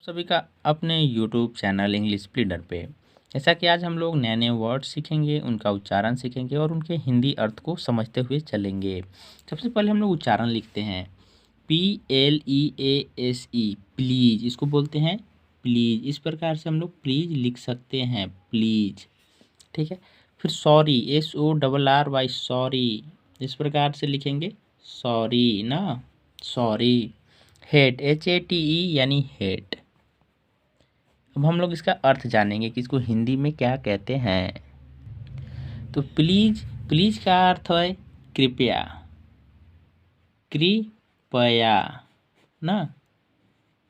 सभी का अपने यूट्यूब चैनल इंग्लिश स्प्लिटर पे। जैसा कि आज हम लोग नए नए वर्ड सीखेंगे, उनका उच्चारण सीखेंगे और उनके हिंदी अर्थ को समझते हुए चलेंगे। सबसे पहले हम लोग उच्चारण लिखते हैं। PLEASE, प्लीज, इसको बोलते हैं प्लीज। इस प्रकार से हम लोग प्लीज लिख सकते हैं, प्लीज। ठीक है। फिर सॉरी, SORRY, सॉरी, इस प्रकार से लिखेंगे सॉरी ना, सॉरी। हेट, HATE यानी हेट। अब हम लोग इसका अर्थ जानेंगे कि इसको हिंदी में क्या कहते हैं। तो प्लीज, प्लीज का अर्थ है कृपया, कृपया ना,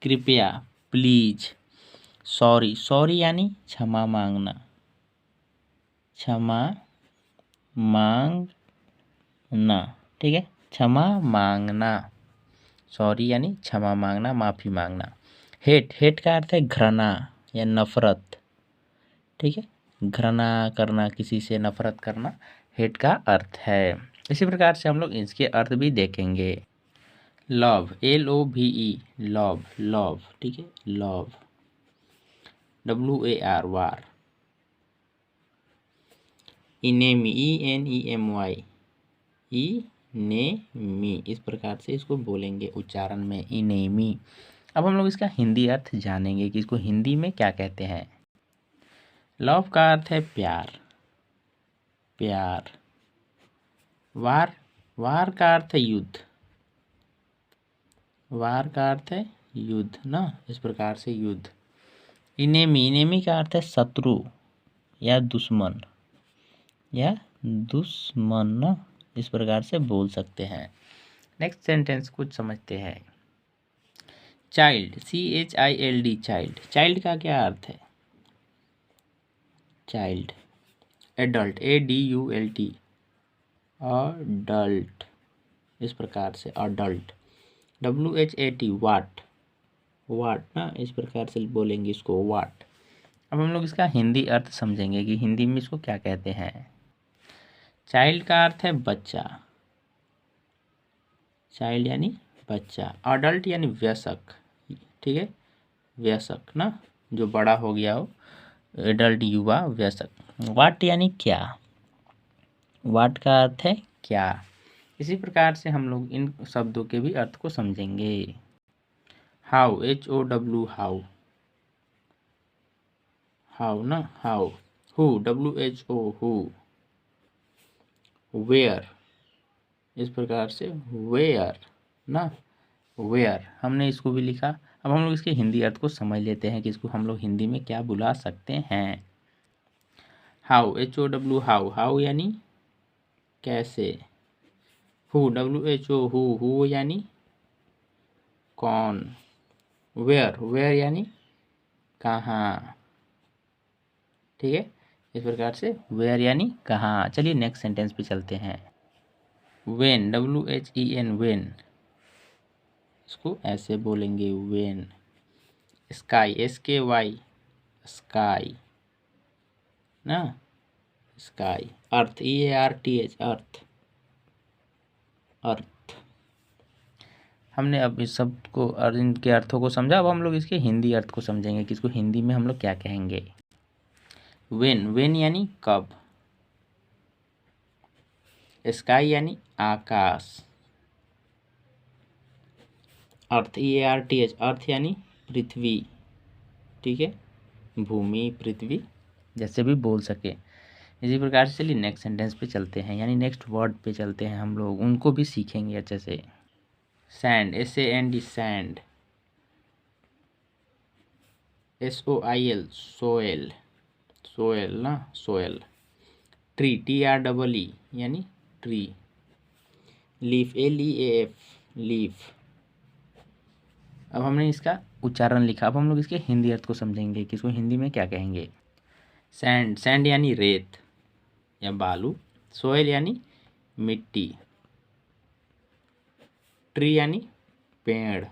कृपया, प्लीज। सॉरी, सॉरी यानी क्षमा मांगना, क्षमा मांगना। ठीक है, क्षमा मांगना। सॉरी यानी क्षमा मांगना, माफ़ी मांगना। हेट, हेट का अर्थ है घृणा या नफरत। ठीक है, घृणा करना, किसी से नफरत करना, हेट का अर्थ है। इसी प्रकार से हम लोग इसके अर्थ भी देखेंगे। Love, LOVE, love, love. ठीक है, love, WAR, war. Enemy, ENEMY, enemy. इस प्रकार से इसको बोलेंगे उच्चारण में, इनेमी। अब हम लोग इसका हिंदी अर्थ जानेंगे कि इसको हिंदी में क्या कहते हैं। लव का अर्थ है प्यार, प्यार। वार, वार का अर्थ है युद्ध, वार का अर्थ है युद्ध ना, इस प्रकार से युद्ध। इनेमी, इनेमी का अर्थ है शत्रु या दुश्मन, या दुश्मन ना, इस प्रकार से बोल सकते हैं। नेक्स्ट सेंटेंस कुछ समझते हैं। Child, CHILD, child. चाइल्ड का क्या अर्थ है। चाइल्ड। एडल्ट, ADULT, अडल्ट, इस प्रकार से अडल्ट। WHAT, वाट, वाट ना, इस प्रकार से बोलेंगे इसको, वाट। अब हम लोग इसका हिंदी अर्थ समझेंगे कि हिंदी में इसको क्या कहते हैं। चाइल्ड का अर्थ है बच्चा, चाइल्ड यानी बच्चा। अडल्ट यानी वयस्क। ठीक है, वयस्क ना, जो बड़ा हो गया हो, एडल्ट युवा, वयस्क। वाट यानी क्या, वाट का अर्थ है क्या। इसी प्रकार से हम लोग इन शब्दों के भी अर्थ को समझेंगे। हाउ, HOW, हाउ, हाउ ना, how. Who, WHO, who. Where, इस प्रकार से वेयर ना, वेयर। हमने इसको भी लिखा। अब हम लोग इसके हिंदी अर्थ को समझ लेते हैं कि इसको हम लोग हिंदी में क्या बुला सकते हैं। हाउ, HOW, हाउ, हाउ यानी कैसे। हु, WHO, हु यानी कौन। वेयर, वेयर यानी कहाँ। ठीक है, इस प्रकार से वेयर यानी कहाँ। चलिए नेक्स्ट सेंटेंस पे चलते हैं। वेन, WHEN, वेन, इसको ऐसे बोलेंगे वेन। स्काई, SKY, स्काई ना, स्काई। अर्थ, EARTH, अर्थ, अर्थ। हमने अब इस शब्द को और इनके अर्थों को समझा। अब हम लोग इसके हिंदी अर्थ को समझेंगे कि इसको हिंदी में हम लोग क्या कहेंगे। वेन, वेन यानी कब। स्काई यानी आकाश। अर्थ, EARTH, अर्थ यानी पृथ्वी। ठीक है, भूमि, पृथ्वी, जैसे भी बोल सके। इसी प्रकार से चलिए नेक्स्ट सेंटेंस पे चलते हैं, यानी नेक्स्ट वर्ड पे चलते हैं। हम लोग उनको भी सीखेंगे अच्छे से। Sand, SAND, sand. SOIL, soil, soil ना, सोयल। ट्री, TREE यानी ट्री। Leaf, LEAF, leaf. अब हमने इसका उच्चारण लिखा। अब हम लोग इसके हिंदी अर्थ को समझेंगे कि इसको हिंदी में क्या कहेंगे। सैंड, सैंड यानी रेत या बालू। सोयल यानी मिट्टी। ट्री यानी पेड़।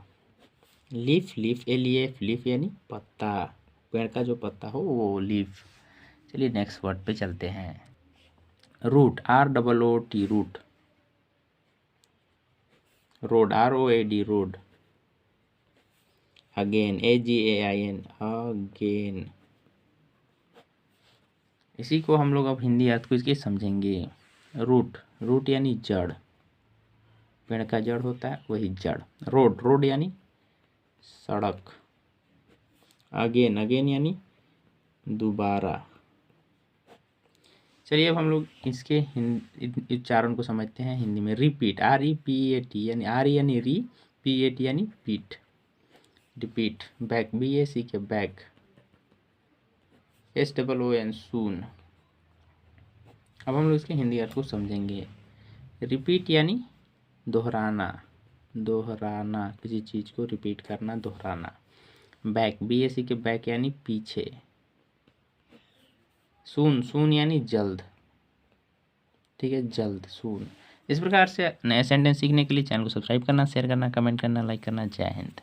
लीफ, लीफ, LEAF, लीफ यानी पत्ता, पेड़ का जो पत्ता हो वो लीफ। चलिए नेक्स्ट वर्ड पे चलते हैं। Root, ROOT, root. Road, ROAD, road. Again, AGAIN, again. इसी को हम लोग अब हिंदी अर्थ को इसके समझेंगे। रूट, रूट यानी जड़, पेड़ का जड़ होता है वही जड़। रोड, रोड यानी सड़क। अगेन, अगेन यानी दोबारा। चलिए अब हम लोग इसके उच्चारण को समझते हैं हिंदी में। रिपीट, REPAT यानी आर यानी री, PAT यानी पीठ, repeat. Back, BACK back, SOON सून। अब हम लोग इसके हिंदी अर्थ को समझेंगे। रिपीट यानी दोहराना, दोहराना, किसी चीज़ को रिपीट करना, दोहराना। बैक, BACK बैक यानी पीछे। सून, सून यानी जल्द, ठीक है, जल्द, सून। इस प्रकार से नए सेंटेंस सीखने के लिए चैनल को सब्सक्राइब करना, शेयर करना, कमेंट करना, लाइक करना। जय हिंद।